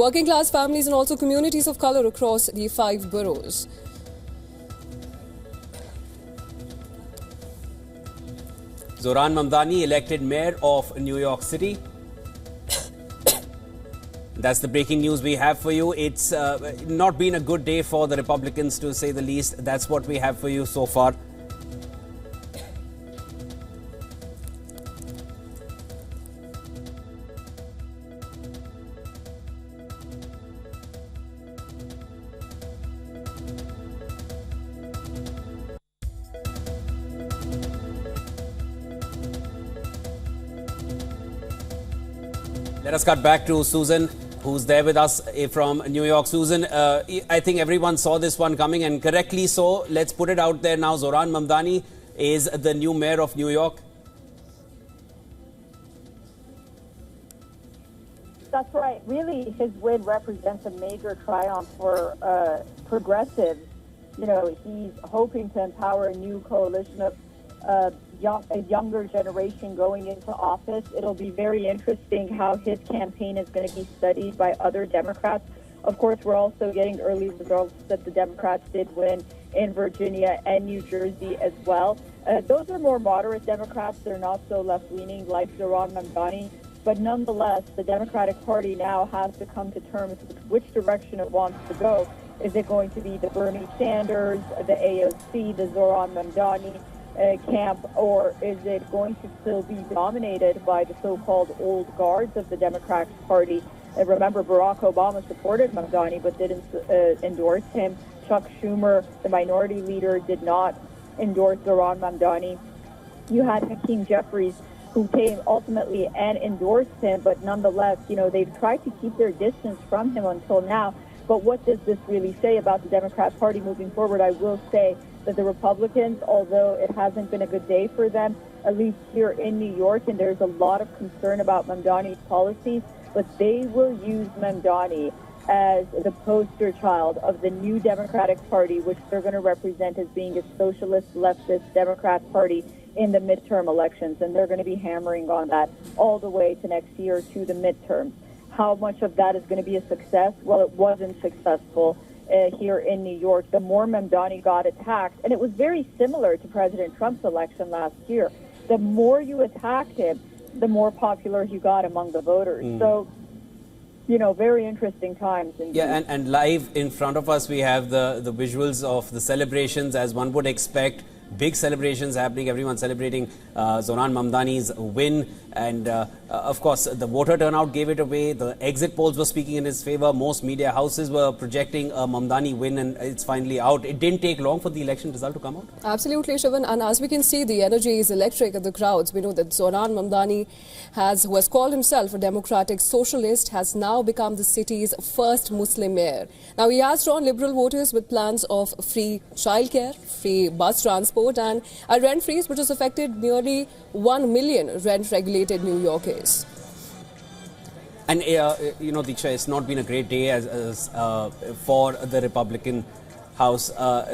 working class families and also communities of color across the 5 boroughs. Zohran Mamdani elected mayor of New York City. That's the breaking news we have for you. It's not been a good day for the Republicans, to say the least. That's what we have for you so far. Let us cut back to Susan, who's there with us from New York. Susan, I think everyone saw this one coming, and correctly so. Let's put it out there now. Zohran Mamdani is the new mayor of New York. That's right. Really, his win represents a major triumph for progressives. You know, he's hoping to empower a new coalition of a younger generation going into office. It'll be very interesting how his campaign is going to be studied by other Democrats. Of course, we're also getting early results that the Democrats did win in Virginia and New Jersey as well. Those are more moderate Democrats. They're not so left-leaning like Zohran Mamdani. But nonetheless, the Democratic Party now has to come to terms with which direction it wants to go. Is it going to be the Bernie Sanders, the AOC, the Zohran Mamdani camp, or is it going to still be dominated by the so-called old guards of the Democratic Party? Remember, Barack Obama supported Mamdani but didn't endorse him. Chuck Schumer, the minority leader, did not endorse Zohran Mamdani. You had Hakeem Jeffries, who came ultimately and endorsed him, but nonetheless, you know, they've tried to keep their distance from him until now. But what does this really say about the Democrat Party moving forward? I will say that the Republicans, although it hasn't been a good day for them, at least here in New York, and there's a lot of concern about Mamdani's policies, but they will use Mamdani as the poster child of the new Democratic Party, which they're going to represent as being a socialist, leftist Democrat Party in the midterm elections. And they're going to be hammering on that all the way to next year to the midterms. How much of that is going to be a success? Well, it wasn't successful here in New York. The more Mamdani got attacked, and it was very similar to President Trump's election last year, the more you attacked him, the more popular he got among the voters. So, you know, very interesting times. Indeed. Yeah, and live in front of us, we have the visuals of the celebrations, as one would expect. Big celebrations happening, everyone celebrating Zohran Mamdani's win. And of course, the voter turnout gave it away. The exit polls were speaking in his favor. Most media houses were projecting a Mamdani win, and it's finally out. It didn't take long for the election result to come out. Absolutely, Shivan. And as we can see, the energy is electric at the crowds. We know that Zohran Mamdani, who has called himself a democratic socialist, has now become the city's first Muslim mayor. Now, he has drawn liberal voters with plans of free childcare, free bus transport, and a rent freeze which has affected nearly 1 million rent-regulated New Yorkers. And, you know, Diksha, it's not been a great day for the Republican House.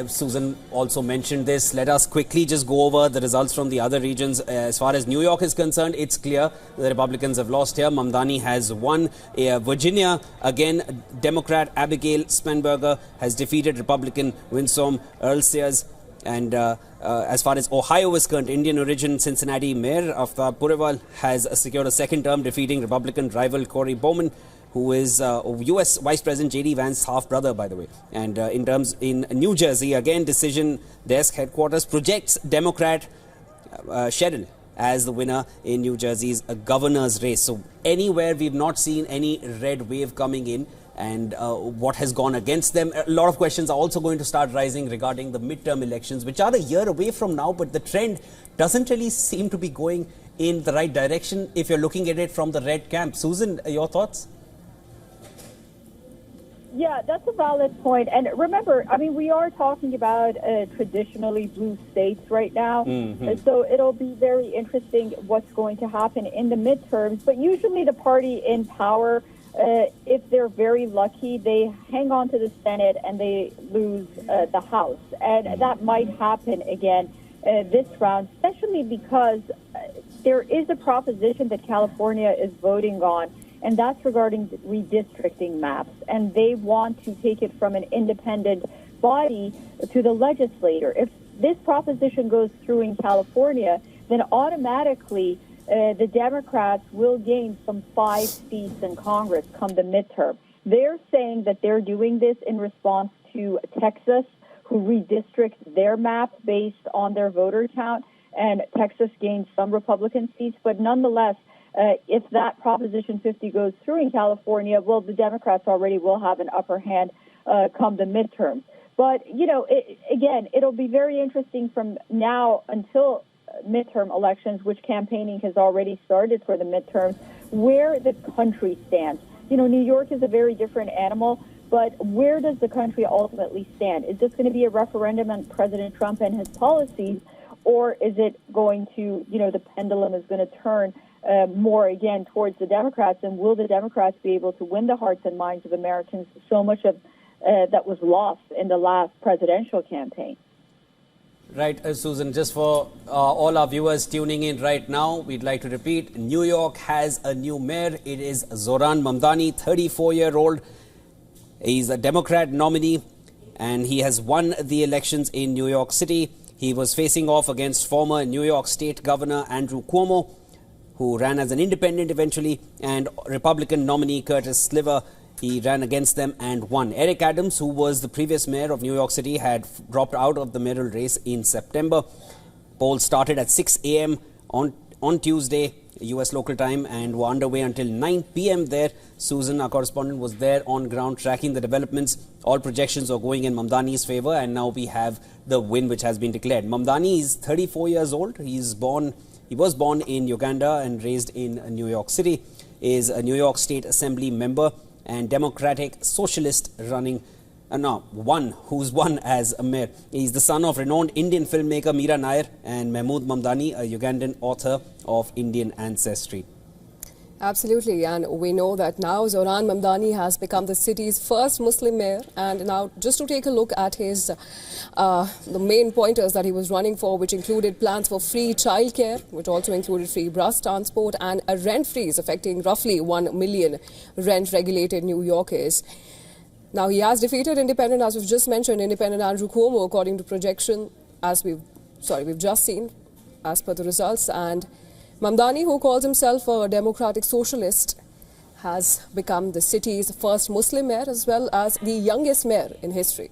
Susan also mentioned this. Let us quickly just go over the results from the other regions. As far as New York is concerned, it's clear the Republicans have lost here. Mamdani has won. Virginia, again, Democrat Abigail Spanberger has defeated Republican Winsome Earl Sears. And as far as Ohio is concerned, Indian origin Cincinnati Mayor Aftab Purewal has secured a second term, defeating Republican rival Cory Bowman, who is U.S. Vice President J.D. Vance's half-brother, by the way. And in New Jersey, again, Decision Desk headquarters projects Democrat Sherrill as the winner in New Jersey's governor's race. So anywhere we've not seen any red wave coming in, and what has gone against them. A lot of questions are also going to start rising regarding the midterm elections, which are a year away from now, but the trend doesn't really seem to be going in the right direction if you're looking at it from the red camp. Susan, your thoughts? Yeah, that's a valid point. And remember, I mean, we are talking about traditionally blue states right now. So it'll be very interesting what's going to happen in the midterms. But usually the party in power, if they're very lucky, they hang on to the Senate and they lose the House. And that might happen again this round, especially because there is a proposition that California is voting on. and that's regarding redistricting maps. And they want to take it from an independent body to the legislator. If this proposition goes through in California, then automatically the Democrats will gain some 5 seats in Congress come the midterm. They're saying that they're doing this in response to Texas, who redistricts their map based on their voter count, and Texas gained some Republican seats. But nonetheless, if that Proposition 50 goes through in California, well, the Democrats already will have an upper hand come the midterms. But, again, it'll be very interesting from now until midterm elections, which campaigning has already started for the midterms, where the country stands. New York is a very different animal, but where does the country ultimately stand? Is this going to be a referendum on President Trump and his policies, or is it going to, the pendulum is going to turn more again towards the Democrats, and will the Democrats be able to win the hearts and minds of Americans? So much of that was lost in the last presidential campaign. Right, Susan, just for all our viewers tuning in right now, we'd like to repeat, New York has a new mayor. It is Zohran Mamdani, 34-year-old. He's a Democrat nominee, and he has won the elections in New York City. He was facing off against former New York State Governor Andrew Cuomo, who ran as an independent eventually, and Republican nominee Curtis Sliver. He ran against them and won. Eric Adams, who was the previous mayor of New York City, had dropped out of the mayoral race in September. Polls started at 6 a.m. on Tuesday, U.S. local time, and were underway until 9 p.m. there. Susan, our correspondent, was there on ground tracking the developments. All projections are going in Mamdani's favor, and now we have the win which has been declared. Mamdani is 34 years old. He was born in Uganda and raised in New York City. Is a New York State Assembly member and Democratic Socialist who's won as a mayor. He's the son of renowned Indian filmmaker Meera Nair and Mahmood Mamdani, a Ugandan author of Indian ancestry. Absolutely, and we know that now Zohran Mamdani has become the city's first Muslim mayor. And now, just to take a look at his the main pointers that he was running for, which included plans for free childcare, which also included free bus transport, and a rent freeze affecting roughly 1 million rent-regulated New Yorkers. Now, he has defeated independent, as we've just mentioned, independent Andrew Cuomo, according to projection, we've just seen, as per the results. And Mamdani, who calls himself a democratic socialist, has become the city's first Muslim mayor as well as the youngest mayor in history.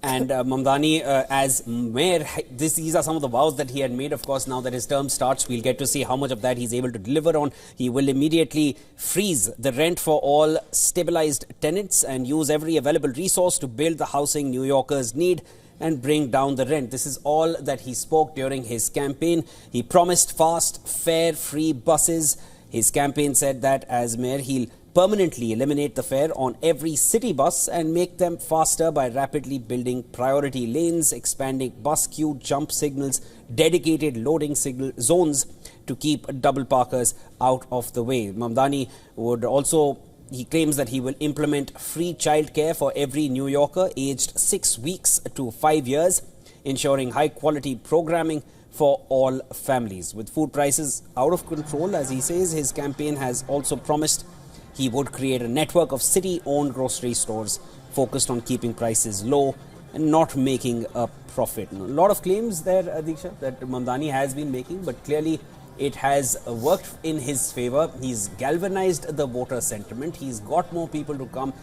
And Mamdani, as mayor, these are some of the vows that he had made. Of course, now that his term starts, we'll get to see how much of that he's able to deliver on. He will immediately freeze the rent for all stabilized tenants and use every available resource to build the housing New Yorkers need and bring down the rent. This is all that he spoke during his campaign. He promised fast, fare, free buses. His campaign said that as mayor, he'll permanently eliminate the fare on every city bus and make them faster by rapidly building priority lanes, expanding bus queue, jump signals, dedicated loading signal zones to keep double parkers out of the way. Mamdani would also He claims that he will implement free childcare for every New Yorker aged 6 weeks to 5 years, ensuring high-quality programming for all families. With food prices out of control, as he says, his campaign has also promised he would create a network of city-owned grocery stores focused on keeping prices low and not making a profit. A lot of claims there, Diksha, that Mamdani has been making, but clearly it has worked in his favor. He's galvanized the voter sentiment. He's got more people to come.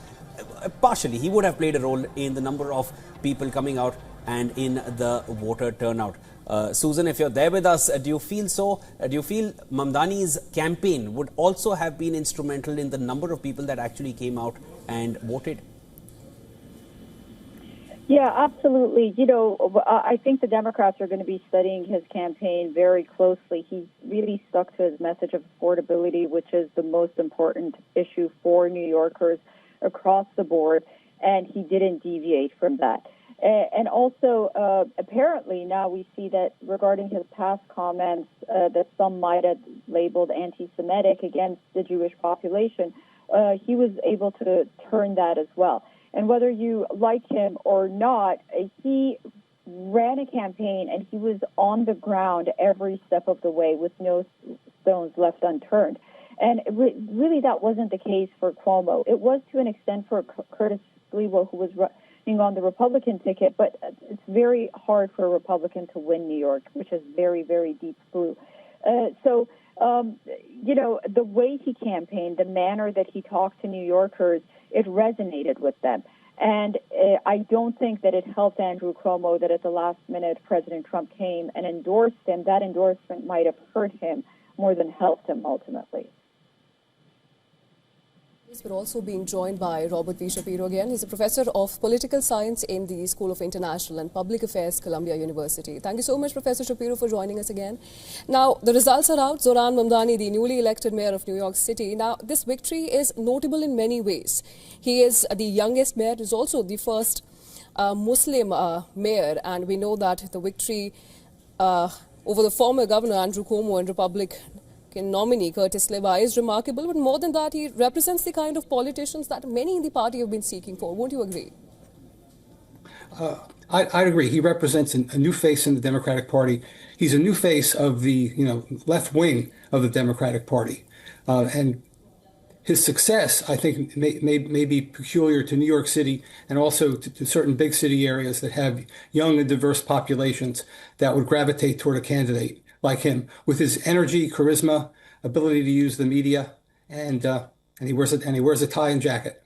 Partially, he would have played a role in the number of people coming out and in the voter turnout. Susan, if you're there with us, do you feel so? Do you feel Mamdani's campaign would also have been instrumental in the number of people that actually came out and voted? Yeah, absolutely. I think the Democrats are going to be studying his campaign very closely. He's really stuck to his message of affordability, which is the most important issue for New Yorkers across the board, and he didn't deviate from that. And also, apparently, now we see that regarding his past comments that some might have labeled anti-Semitic against the Jewish population, he was able to turn that as well. And whether you like him or not, he ran a campaign and he was on the ground every step of the way with no stones left unturned. And really, that wasn't the case for Cuomo. It was to an extent for Curtis Lewa, who was running on the Republican ticket, but it's very hard for a Republican to win New York, which is very, very deep blue. The way he campaigned, the manner that he talked to New Yorkers, it resonated with them. And I don't think that it helped Andrew Cuomo that at the last minute President Trump came and endorsed him. That endorsement might have hurt him more than helped him ultimately. We're also being joined by Robert V. Shapiro again. He's a professor of political science in the School of International and Public Affairs, Columbia University. Thank you so much, Professor Shapiro, for joining us again. Now, the results are out. Zohran Mamdani, the newly elected mayor of New York City. Now, this victory is notable in many ways. He is the youngest mayor. He's also the first Muslim mayor. And we know that the victory over the former governor, Andrew Cuomo, and Republican nominee Curtis Lewa is remarkable, but more than that, he represents the kind of politicians that many in the party have been seeking for. Won't you agree? I'd agree. He represents a new face in the Democratic Party. He's a new face of the left wing of the Democratic Party, and his success, I think, may be peculiar to New York City and also to certain big city areas that have young and diverse populations that would gravitate toward a candidate like him, with his energy, charisma, ability to use the media, and he wears a tie and jacket.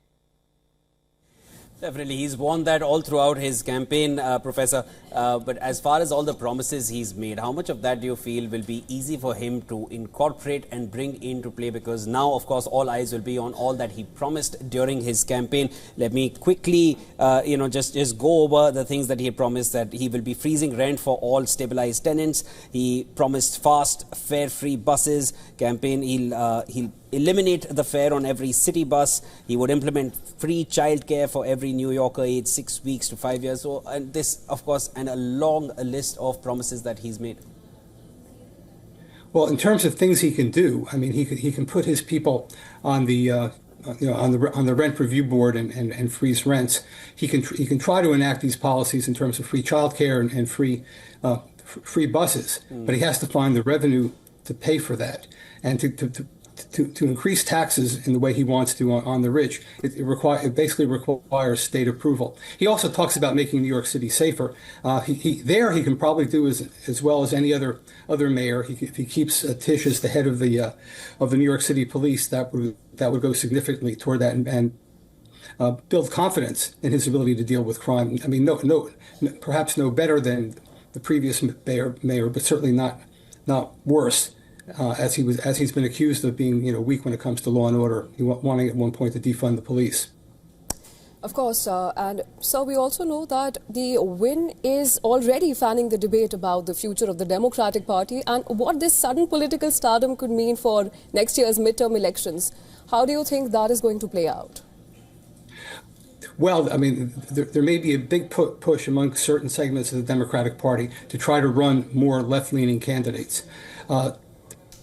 Definitely, he's worn that all throughout his campaign, Professor. But as far as all the promises he's made, how much of that do you feel will be easy for him to incorporate and bring into play? Because now, of course, all eyes will be on all that he promised during his campaign. Let me quickly, just go over the things that he promised. That he will be freezing rent for all stabilized tenants. He promised fast, fare-free buses. He'll eliminate the fare on every city bus. He would implement free childcare for every New Yorker aged 6 weeks to 5 years. So, and this, of course, and a long list of promises that he's made. Well, in terms of things he can do, I mean, he can put his people on the on the rent review board and freeze rents. He can try to enact these policies in terms of free childcare and free buses, but he has to find the revenue to pay for that, and to increase taxes in the way he wants to on the rich, it basically requires state approval. He also talks about making New York City safer. He can probably do as well as any other mayor. If he keeps Tisch as the head of the New York City Police, that would go significantly toward that and build confidence in his ability to deal with crime. I mean, perhaps no better than the previous mayor, but certainly not worse. As he's been accused of being weak when it comes to law and order, wanting at one point to defund the police. Of course, and so we also know that the win is already fanning the debate about the future of the Democratic Party and what this sudden political stardom could mean for next year's midterm elections. How do you think that is going to play out? Well, I mean, there may be a big push among certain segments of the Democratic Party to try to run more left-leaning candidates.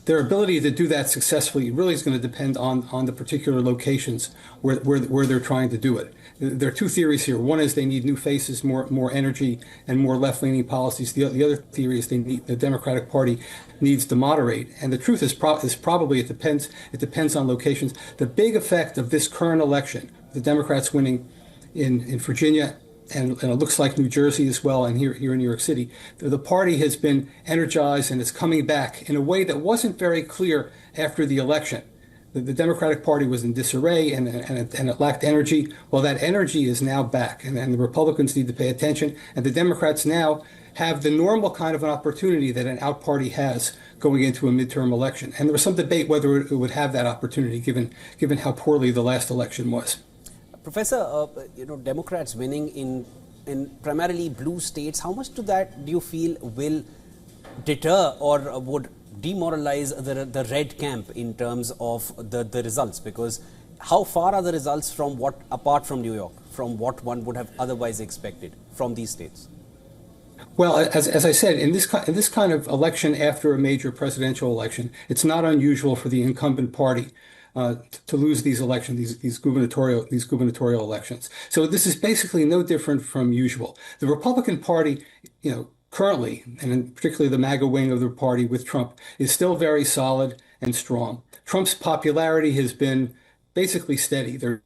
Their ability to do that successfully really is going to depend on the particular locations where they're trying to do it. There are two theories here. One is they need new faces, more energy, and more left-leaning policies. The other theory is the Democratic Party needs to moderate. And the truth is probably it depends on locations. The big effect of this current election, the Democrats winning in Virginia, and it looks like New Jersey as well, and here in New York City, the party has been energized and is coming back in a way that wasn't very clear after the election. The Democratic Party was in disarray and it lacked energy. Well, that energy is now back, and the Republicans need to pay attention, and the Democrats now have the normal kind of an opportunity that an out party has going into a midterm election. And there was some debate whether it would have that opportunity given how poorly the last election was. Professor, Democrats winning in primarily blue states, how much do you feel will deter or would demoralize the red camp in terms of the results? Because how far are the results from apart from New York, from what one would have otherwise expected from these states? Well, as I said, in this kind of election after a major presidential election, it's not unusual for the incumbent party to lose these elections, these gubernatorial elections. So this is basically no different from usual. The Republican Party, currently, and particularly the MAGA wing of the party with Trump, is still very solid, and strong. Trump's popularity has been basically steady. There've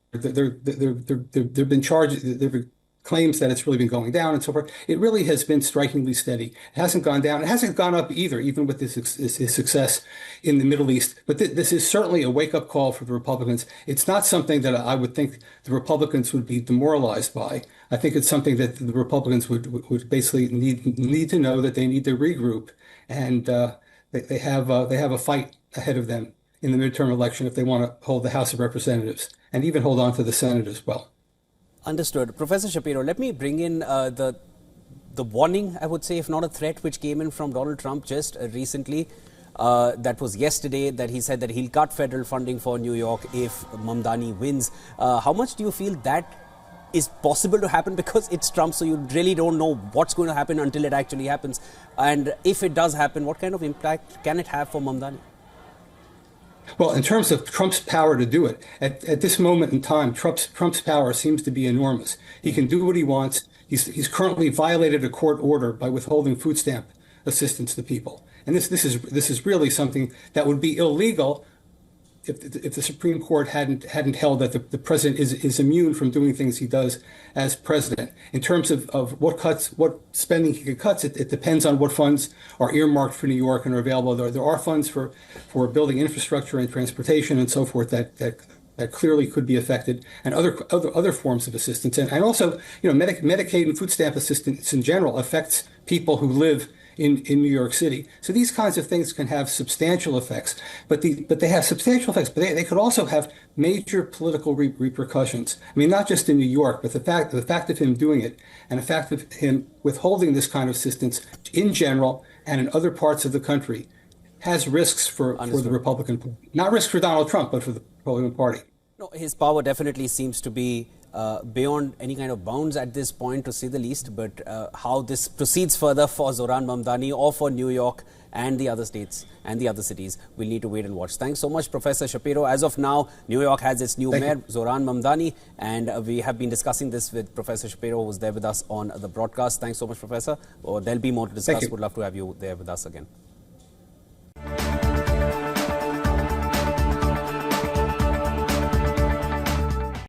been charges, there have claims that it's really been going down and so forth. It really has been strikingly steady. It hasn't gone down. It hasn't gone up either, even with his success in the Middle East. But this is certainly a wake-up call for the Republicans. It's not something that I would think the Republicans would be demoralized by. I think it's something that the Republicans would basically need to know that they need to regroup, and they have a fight ahead of them in the midterm election if they want to hold the House of Representatives and even hold on to the Senate as well. Understood. Professor Shapiro, let me bring in the warning, I would say, if not a threat, which came in from Donald Trump just recently. That was yesterday, that he said that he'll cut federal funding for New York if Mamdani wins. How much do you feel that is possible to happen? Because it's Trump, so you really don't know what's going to happen until it actually happens. And if it does happen, what kind of impact can it have for Mamdani? Well, in terms of Trump's power to do it, at this moment in time, Trump's power seems to be enormous. He can do what he wants. He's currently violated a court order by withholding food stamp assistance to people, and this is really something that would be illegal if the Supreme Court hadn't held that the president is immune from doing things he does as president. In terms of what spending he could cut, it depends on what funds are earmarked for New York and are available. There are funds for building infrastructure and transportation and so forth that clearly could be affected, and other forms of assistance, and also Medicaid and food stamp assistance in general affects people who live in New York City. So these kinds of things can have substantial effects, but they have substantial effects, but they could also have major political repercussions. I mean, not just in New York, but the fact of him doing it and the fact of him withholding this kind of assistance in general and in other parts of the country has risks for the Republican Party. Not risks for Donald Trump, but for the Republican Party. No, his power definitely seems to be beyond any kind of bounds at this point, to say the least. But how this proceeds further for Zohran Mamdani or for New York and the other states and the other cities, we'll need to wait and watch. Thanks so much, Professor Shapiro. As of now, New York has its new mayor, Zohran Mamdani, and we have been discussing this with Professor Shapiro, who was there with us on the broadcast. Thanks so much, Professor. There'll be more to discuss. Would love to have you there with us again.